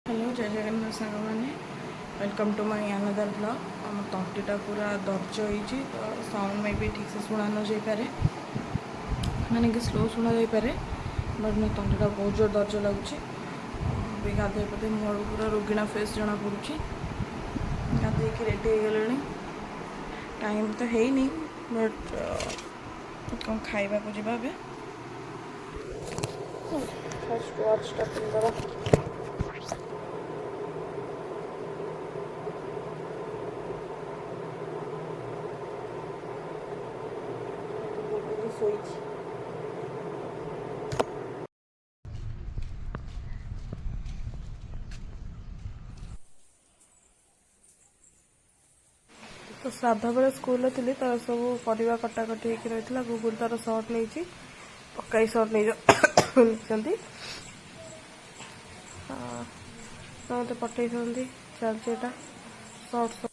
Hello जय जगन्नाथ सांग मैंने welcome to my another blog. आम तंटीटा पूरा दर्ज होती तो साउंड में भी ठीक से शुणा न जापे मैंने कि स्लो शुणा जापे बट मैं तंटीटा बहुत जोर दर्ज लगुच। गाधे पधे मोर पूरा रोगिणा फेस जना पड़ी गाधे रेडी हो गले टाइम तो है नहीं बट कौन खाइबा को जीवा फर्स्ट वाचटा पिंदरा ଶୋଇଛି। तो श्राद्ध बेले स्कूल थी तार सब परिवा कटाकटी होकर रही गुगुल तार सर्ट नहीं पकाई सर्ट नहीं मत पठे चलती सर्ट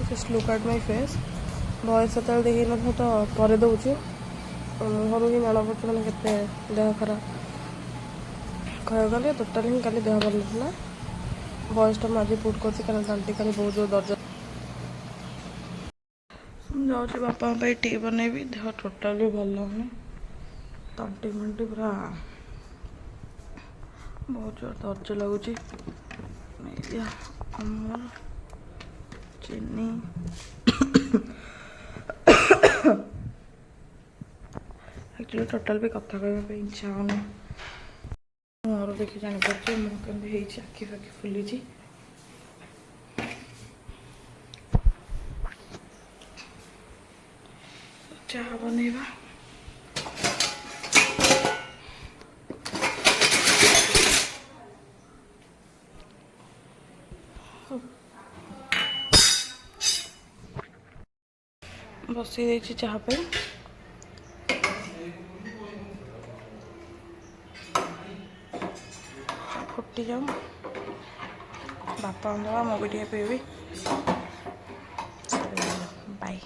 Just look at my face. Voice सेतल देखी न तो पर दौचे मुहर ही जाना पड़े मैंने केते देह खराब कह गले टोटाली ही काली देह भल ना वॉइसटा मुझे पुट कर तंटी खाली बहुत जोर दर्ज जाऊँगी बापा टी बनैबी देह टोटाली भल लगुनि तंटी मंटी पूरा बहुत जोर दर्ज लगुच अमूल चीनी एक्चुअली टोटाल भी कथा कहवाई इच्छा होनी मोर देखी जापर मुझे केमी आखि फाखि फुली चाह बनैबा बसई देछि चाह पे फुटी जाऊ बापा दवा मैं भी पीबी बाय।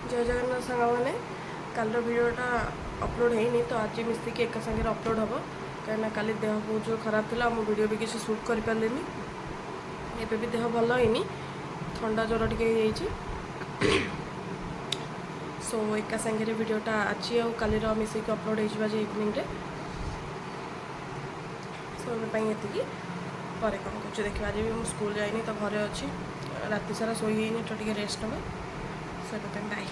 जय जगन्नाथ सांग मैंने कल भिडटा अपलोड है तो आज मिसिक एक संगे अपलोड हम कहीं काली देह बहुत जो खराब था मो वीडियो भी किसी शूट कर पारे एबे भी देह भल है ठंडा ज्वर टे सो एका संगे वीडियोटा आज काली मिसिक अपलोड हो इवनिंग रे सो ये पर कौन कर देखा आज भी मुझे स्कूल जाइनी तो घरे अच्छी राति सारा शोई तो टे रेस्ट नवा सो बाय।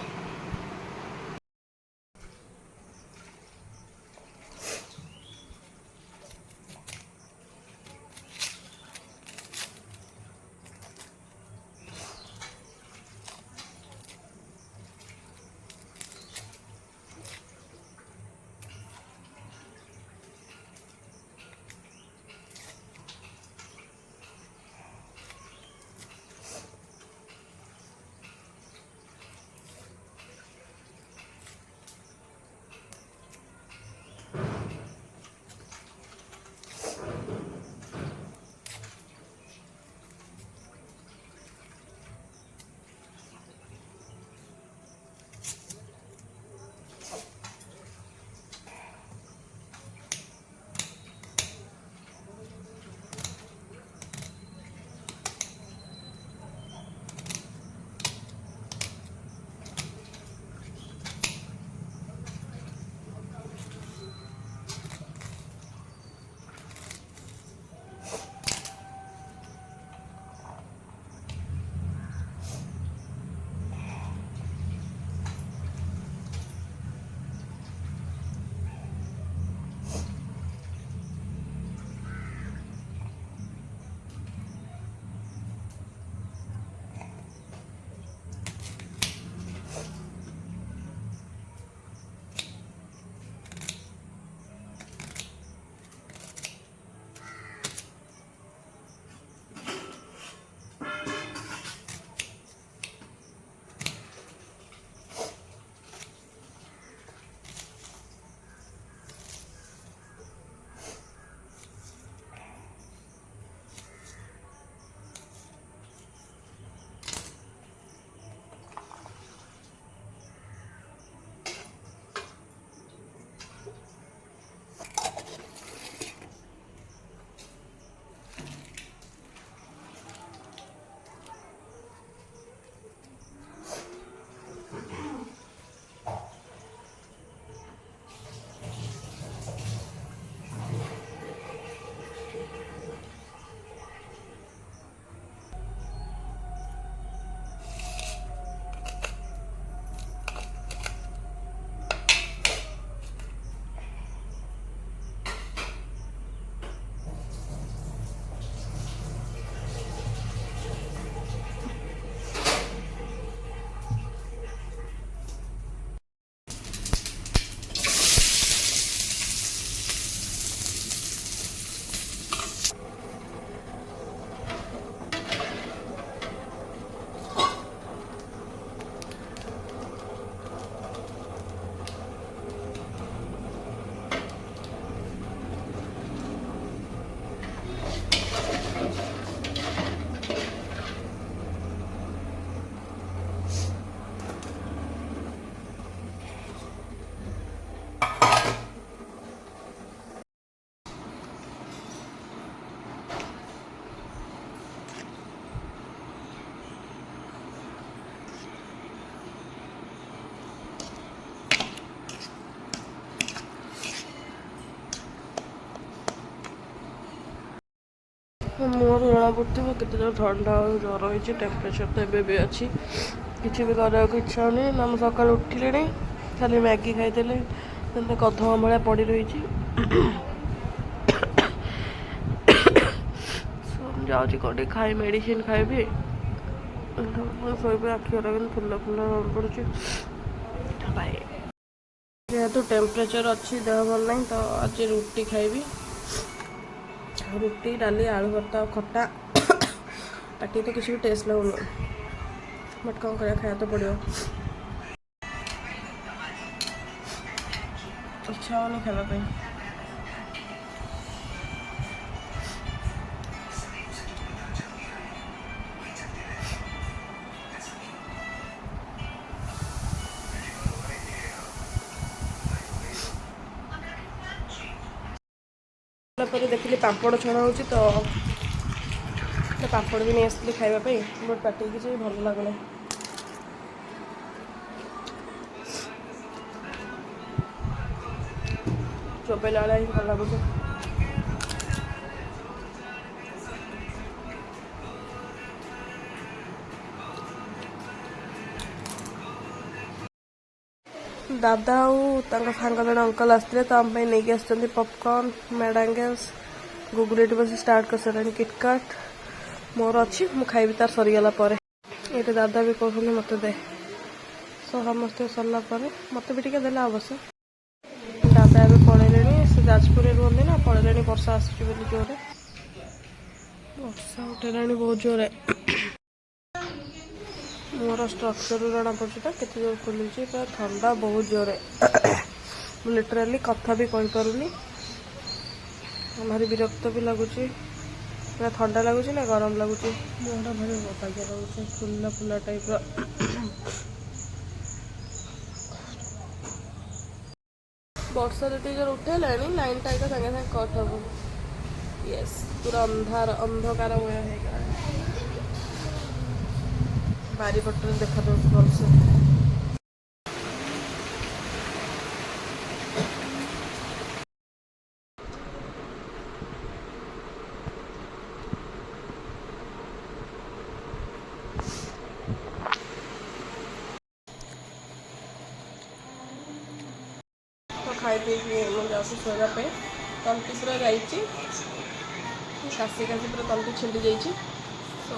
मुहर जना पड़ो के ठंडा ज्वर हो टेम्परेचर तो एबे भी अच्छी किसी भी कराक इच्छा होनी ना मुझे सका उठिले खाली मैगी खाई कदम भाया पड़ रही जाऊँगी कौन खाई मेडिसिन खाइबी शोबे आखि गुरा फुला फुला पड़ुची बाय जेहेतु टेम्परेचर अच्छी देह भल ना तो आज रुटी खाइबी रुटी डाली आलू भर्ता खट्टा पाटी तो किसी भी टेस्ट लगुन बट कौन कर खाया तो पड़ो इच्छा होनी खावाई देखिए पापड़ छड़ा हो तो पापड़ भी नहीं आसती खावाई बट पाटी किसी भल लगुना चोबेला ही भल लगुच दादा सांग जन अंकल आसते तो आम नहीं आस पॉपकॉर्न मैडांगल्स गुगुली बस स्टार्ट कर सारे किटकाट मोर अच्छी मु खाइबी तार सरीगला ये दादा भी कहते मत दे सो समस्ते सरला मत भी टे देला अवश्य दादा ए पलैले से जाजपुर रुहते ना पलैले वर्षा आसुची जोरे वर्षा उठेला बहुत जोरे मोर स्ट्रक्चर जना पड़ी तो केते जोर खुलुची ठंडा बहुत जोरे लिटराली कथा भी कही पारुनी भारी विरक्त भी लगुच ना ठंडा लगुच ना गरम लगुच मुहटा भारी बपागिया लगुच फुला फुला टाइप वर्षा जो जोर उठेला लाइन टाइम सागे सागे कट हम यस पूरा अंधकार है बारी पटर देखा भलसे तो खाई पी मुझे शोवाई तंटी पूरा जाइए काशी काशी पूरा तंटी छिंडी जाइए तो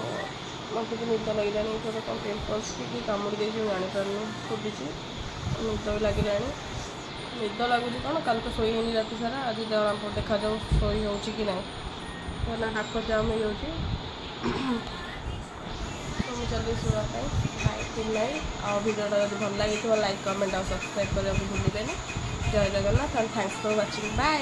मत तो निद लगे थोड़ा कौन पिम्पल्स कि कामुड़ी दे जापार फुटी निद भी लगे निद लगुच कौन कल तो शोई है राति सारा आज देखा जाऊ शोई हो कि ना ना हाथ जाम हो तो मुझे चलिए शोवाई बाय गुड नाइट आ भिडियोटा जब भल लगी लाइक कमेंट और सब्सक्राइब करने को भूलें जय Jagannath and thanks for watching bye.